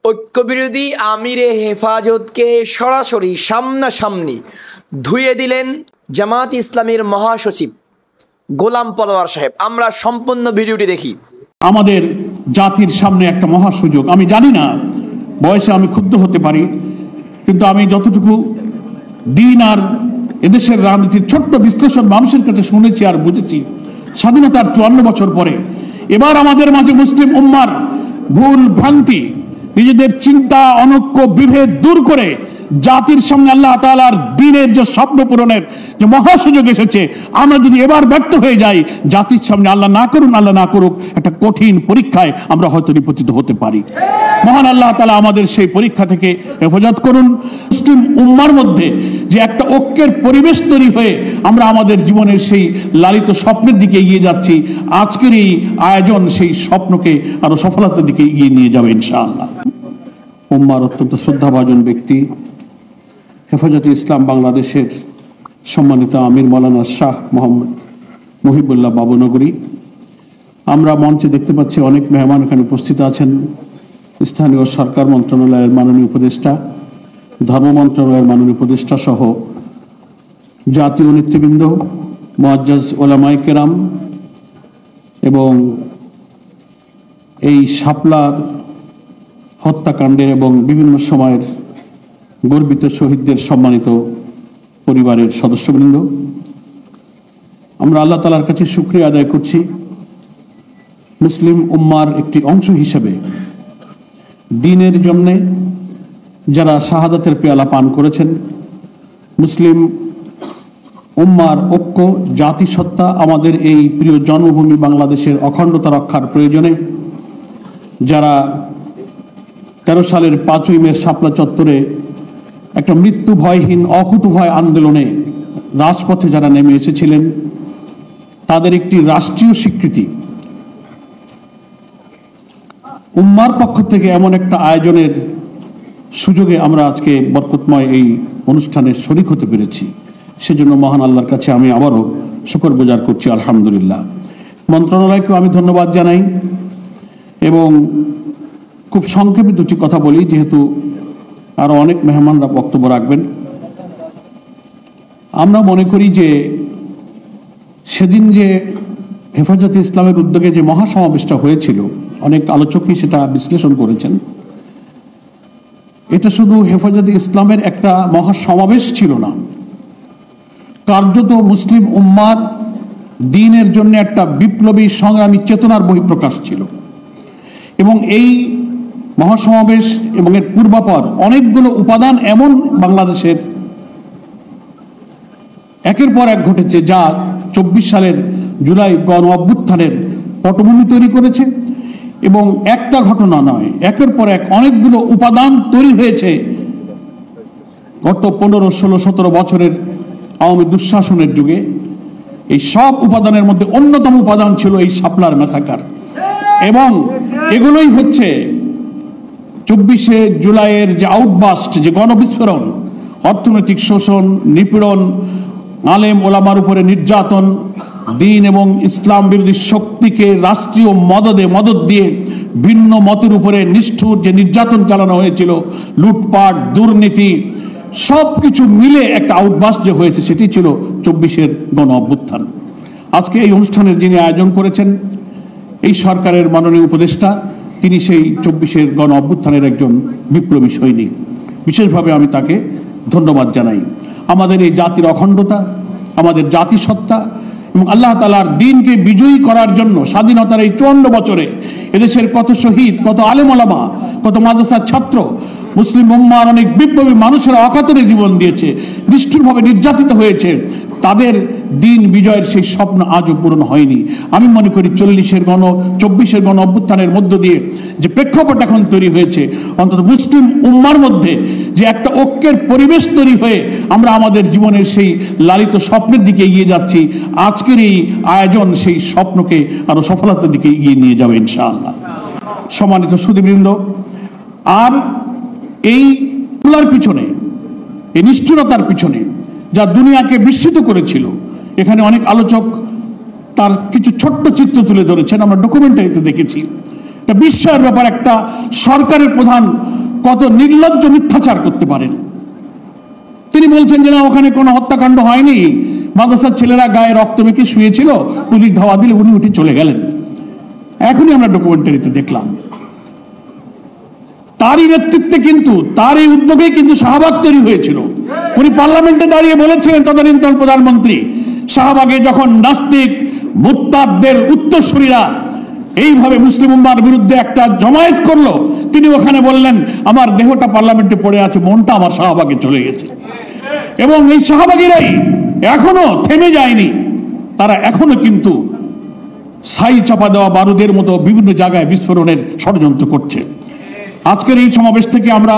ঐক্যবিরোধী আমিরে হেফাজতকে সরাসরি সামনাসামনি ধুয়ে দিলেন জামাত ইসলামীর মহাসচিব গোলাম পরোয়ার সাহেব। আমরা সম্পূর্ণ ভিডিওটি দেখি। আমাদের জাতির সামনে একটা মহা সুযোগ। আমি জানি না, বয়সে আমি ক্ষুব্ধ হতে পারি, কিন্তু আমি যতটুকু দিন আর এদেশের রাজনীতির ছোট্ট বিশ্লেষণ মানুষের কাছে শুনেছি আর বুঝেছি, স্বাধীনতার 54 বছর পরে এবার আমাদের মাঝে মুসলিম উম্মার ভুল ভ্রান্তি, নিজেদের চিন্তা অনৈক্য বিভেদ দূর করে জাতির সামনে আল্লাহ তাআলার দ্বীনের যে স্বপ্ন পূরণের যে মহা সুযোগ এসেছে, আমরা যদি এবার ব্যর্থ হয়ে যাই, জাতির সামনে আল্লাহ না করুক একটা কঠিন পরীক্ষায় আমরা হয়তো নিপতিত হতে পারি। মহান আল্লাহ তাআলা আমাদের সেই পরীক্ষা থেকে হেফাজত করুন। মুসলিম উম্মার মধ্যে যে একটা ঐক্যের পরিবেশ তৈরি হয়ে আমরা আমাদের জীবনের সেই লালিত স্বপ্নের দিকে এগিয়ে যাচ্ছি, আজকের এই আয়োজন সেই স্বপ্নকে আরো সফলতার দিকে এগিয়ে নিয়ে যাবে ইনশাআল্লাহ। উম্মার অত্যন্ত শ্রদ্ধাভাজন ব্যক্তি, হেফাজতে ইসলাম বাংলাদেশের সম্মানিত আমির মাওলানা শাহ মোহাম্মদ মহিবুল্লাহ বাবুনগরী। আমরা মঞ্চে দেখতে পাচ্ছি অনেক মেহমান এখানে উপস্থিত আছেন। স্থানীয় সরকার মন্ত্রণালয়ের মাননীয় উপদেষ্টা, ধর্ম মন্ত্রণালয়ের মাননীয় উপদেষ্টা সহ জাতীয় নেতৃবৃন্দ, মুআজ্জাজ ওলামায়ে কেরাম এবং এই শাপলার হত্যাকাণ্ডের এবং বিভিন্ন সময়ের গর্বিত শহীদদের সম্মানিত পরিবারের সদস্যবৃন্দ, আমরা আল্লাহ তাআলার কাছে শুকরিয়া আদায় করছি মুসলিম উম্মার একটি অংশ হিসেবে দ্বীনের জন্যে যারা শাহাদাতের পেয়ালা পান করেছেন। মুসলিম উম্মার ঐক্য, জাতিসত্তা, আমাদের এই প্রিয় জন্মভূমি বাংলাদেশের অখণ্ডতা রক্ষার প্রয়োজনে যারা 13 সালের 5ই মে শাপলা চত্বরে একটা মৃত্যু ভয়হীন অকুতভয় আন্দোলনে রাজপথে যারা নেমে এসেছিলেন, তাদের একটি রাষ্ট্রীয় স্বীকৃতি উম্মার পক্ষ থেকে এমন একটা আয়োজনের সুযোগে আমরা আজকে বরকতময় এই অনুষ্ঠানে শরীক হতে পেরেছি। সেজন্য মহান আল্লাহর কাছে আমি আবারও শুকরগুজার করছি, আলহামদুলিল্লাহ। মন্ত্রণালয়কেও আমি ধন্যবাদ জানাই এবং খুব সংক্ষেপে দুটি কথা বলি, যেহেতু আরো অনেক মেহমানরা বক্তব্য রাখবেন। আমরা মনে করি যে সেদিন যে হেফাজতে ইসলামের উদ্যোগে যে মহাসমাবেশটা হয়েছিল, অনেক আলোচকই সেটা বিশ্লেষণ করেছেন, এটা শুধু হেফাজতে ইসলামের একটা মহাসমাবেশ ছিল না, কার্যত মুসলিম উম্মার দ্বীনের জন্য একটা বিপ্লবী সংগ্রামী চেতনার বহিঃপ্রকাশ ছিল। এবং এই মহাসমাবেশ এবং এর পূর্বাপর অনেকগুলো উপাদান এমন বাংলাদেশের একের পর এক ঘটেছে, যা 24 সালের জুলাই গণ অভ্যুত্থানের পটভূমি তৈরি করেছে। এবং একটা ঘটনা নয়, একের পর এক অনেকগুলো উপাদান তৈরি হয়েছে গত 15, 16, 17 বছরের আওয়ামী দুঃশাসনের যুগে। এই সব উপাদানের মধ্যে অন্যতম উপাদান ছিল এই শাপলার ম্যাসাকার, এবং এগুলোই হচ্ছে 24শে জুলাইয়ের যে আউটবাস্ট, যে গণবিস্ফোরণ, অর্থনৈতিক শোষণ, নিপীড়ন, আলেম ওলামার উপরে নির্যাতন, দ্বীন এবং ইসলাম বিরোধী শক্তিকে রাষ্ট্রীয় মদদ দিয়ে ভিন্ন মতের উপরে নিষ্ঠুর যে নির্যাতন চালানো হয়েছিল, লুটপাট, দুর্নীতি, সবকিছু মিলে একটা আউটবাস্ট যে হয়েছে, সেটি ছিল 24-এর গণ অভ্যুত্থান। আজকে এই অনুষ্ঠানের যিনি আয়োজন করেছেন, এই সরকারের মাননীয় উপদেষ্টা, তিনি সেই 24-এর গণ অভ্যুত্থানের একজন বিপ্লবী সৈনিক। বিশেষভাবে আমি তাকে ধন্যবাদ জানাই। আমাদের এই জাতির অখণ্ডতা, আমাদের জাতিসত্তা এবং আল্লাহ তাআলার দ্বীনকে বিজয়ী করার জন্য স্বাধীনতার এই 54 বছরে এদেশের কত শহীদ, কত আলেম ওলামা, কত মাদ্রাসার ছাত্র, মুসলিম উম্মার অনেক বিপ্লবী মানুষেরা অকাতরে জীবন দিয়েছে, নিষ্ঠুরভাবে নির্যাতিত হয়েছে, তাদের দ্বীন বিজয়ের সেই স্বপ্ন আজও পূরণ হয়নি। আমি মনে করি 24-এর গণ অভ্যুত্থানের মধ্য দিয়ে যে প্রেক্ষাপট এখন তৈরি হয়েছে, অন্তত মুসলিম উম্মার মধ্যে যে একটা ঐক্যের পরিবেশ তৈরি হয়ে আমরা আমাদের জীবনের সেই লালিত স্বপ্নের দিকে এগিয়ে যাচ্ছি, আজকের এই আয়োজন সেই স্বপ্নকে আরো সফলতার দিকে এগিয়ে নিয়ে যাবে ইনশাআল্লাহ। সম্মানিত সুধীবৃন্দ, আর এই পিছনে, এই নিষ্ঠুরতার পিছনে যা দুনিয়াকে বিস্মিত করেছিল, এখানে অনেক আলোচক তার কিছু ছোট্ট চিত্র তুলে ধরেছেন, আমরা ডকুমেন্টারিতে দেখেছি। এটা বিস্ময়ের ব্যাপার, একটা সরকারের প্রধান কত নির্লজ্জ মিথ্যাচার করতে পারেন। তিনি বলছেন যে না, ওখানে কোনো হত্যাকাণ্ড হয়নি, মাদ্রাসার ছেলেরা গায়ে রক্ত মেখে শুয়েছিল, পুলিশ ধাওয়া দিলে উনি উঠে চলে গেলেন। এখনই আমরা ডকুমেন্টারিতে দেখলাম। তারই নেতৃত্বে কিন্তু, তার এই উদ্যোগে কিন্তু শাহবাগ তৈরি হয়েছিল। উনি পার্লামেন্টে দাঁড়িয়ে বলেছিলেন, তদানীন্তন প্রধানমন্ত্রী, শাহবাগে যখন নাস্তিক মুরতাদদের উত্তরসূরিরা এইভাবে মুসলিম উম্মার বিরুদ্ধে একটা জমায়েত করলো, তিনি ওখানে বললেন আমার দেহটা পার্লামেন্টে পড়ে আছে, মনটা আমার শাহবাগে চলে গেছে। এবং এই শাহবাগীরাই এখনো থেমে যায়নি, তারা এখনো কিন্তু ছাই চাপা দেওয়া বারুদের মতো বিভিন্ন জায়গায় বিস্ফোরণের ষড়যন্ত্র করছে। আজকের এই সমাবেশ থেকে আমরা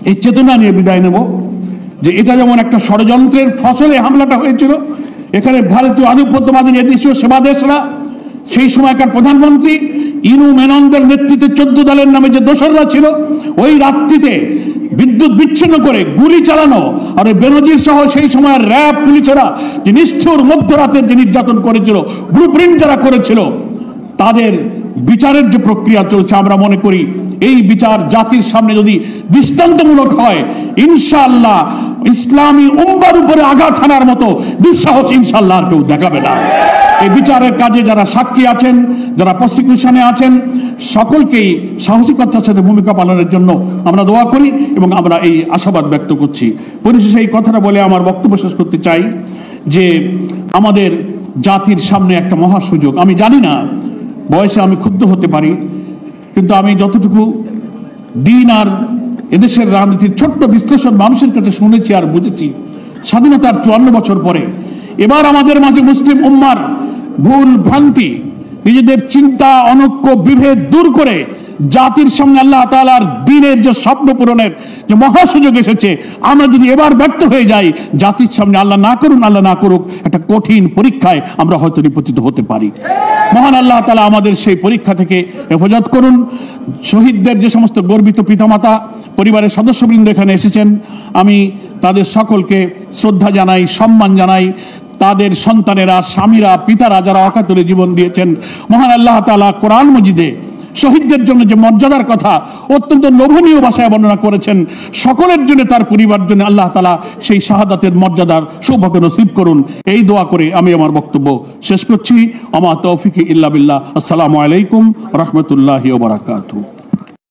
এই চেতনা নিয়ে বিদায় নেব যে এটা যেমন একটা ষড়যন্ত্রের ফসলে হামলাটা হয়েছিল, এখানে ভারতীয় আধিপত্যবাদী দেশীয় সেবাদেশরা, সেই সময়কার প্রধানমন্ত্রী ইনু মেননদের নেতৃত্বে 14 দলের নামে যে দোসররা ছিল, ওই রাত্রিতে বিদ্যুৎ বিচ্ছিন্ন করে গুলি চালানো, আর বেনজির সহ সেই সময়ের র্যাব পুলিশেরা যে নিষ্ঠুর মধ্যরাতের যে নির্যাতন করেছিল, ব্লুপ্রিন্ট যারা করেছিল, তাদের বিচারের যে প্রক্রিয়া চলছে, আমরা মনে করি এই বিচার জাতির সামনে যদি দৃষ্টান্তমূলক হয়, ইনশাআল্লাহ ইসলামী উম্মার উপরে আঘাত হানার মতো দুঃসাহস ইনশাআল্লাহ আর কেউ দেখাবে না। এই বিচারের কাজে যারা সাক্ষী আছেন, যারা প্রসিকিউশনে আছেন, সকলকেই সাহসিকতার সাথে ভূমিকা পালনের জন্য আমরা দোয়া করি এবং আমরা এই আশাবাদ ব্যক্ত করছি। পরিশেষে এই কথাটা বলে আমার বক্তব্য শেষ করতে চাই যে আমাদের জাতির সামনে একটা মহা সুযোগ। আমি জানি না, বয়সে আমি ক্ষুব্ধ হতে পারি, কিন্তু আমি যতটুকু দিন আর এদেশের রাজনীতির ছোট্ট বিশ্লেষণ মানুষের কাছে শুনেছি আর বুঝেছি, স্বাধীনতার 54 বছর পরে এবার আমাদের মাঝে মুসলিম উম্মার ভুল ভ্রান্তি, নিজেদের চিন্তা অনৈক্য বিভেদ দূর করে জাতির সামনে আল্লাহ তাআলার দ্বীনের যে স্বপ্ন পূরণের যে মহা সুযোগ এসেছে, আমরা যদি এবার ব্যর্থ হয়ে যাই, জাতির সামনে আল্লাহ না করুক একটা কঠিন পরীক্ষায় আমরা হয়তো নিপতিত হতে পারি। মহান আল্লাহ তাআলা আমাদের সেই পরীক্ষা থেকে হেফাজত করুন। শহীদদের যে সমস্ত গর্বিত পিতামাতা পরিবারের সদস্যবৃন্দ এখানে এসেছেন, আমি তাদের সকলকে শ্রদ্ধা জানাই, সম্মান জানাই। তাদের সন্তানেরা, স্বামীরা, পিতারা যারা অকাতরে জীবন দিয়েছেন, মহান আল্লাহ তাআলা কোরআন মজিদে শহীদদের জন্য যে মর্যাদার কথা অত্যন্ত লোভনীয় ভাষায় বর্ণনা করেছেন, সকলের জন্য, তার পরিবার জন্য আল্লাহ তাআলা সেই শাহাদাতের মর্যাদার সৌভাগ্য নসিব করুন। এই দোয়া করে আমি আমার বক্তব্য শেষ করছি। আমা তৌফিক ইল্লা বিল্লাহ। আসসালামু আলাইকুম রাহমাতুল্লাহি ওয়া বারাকাতুহু।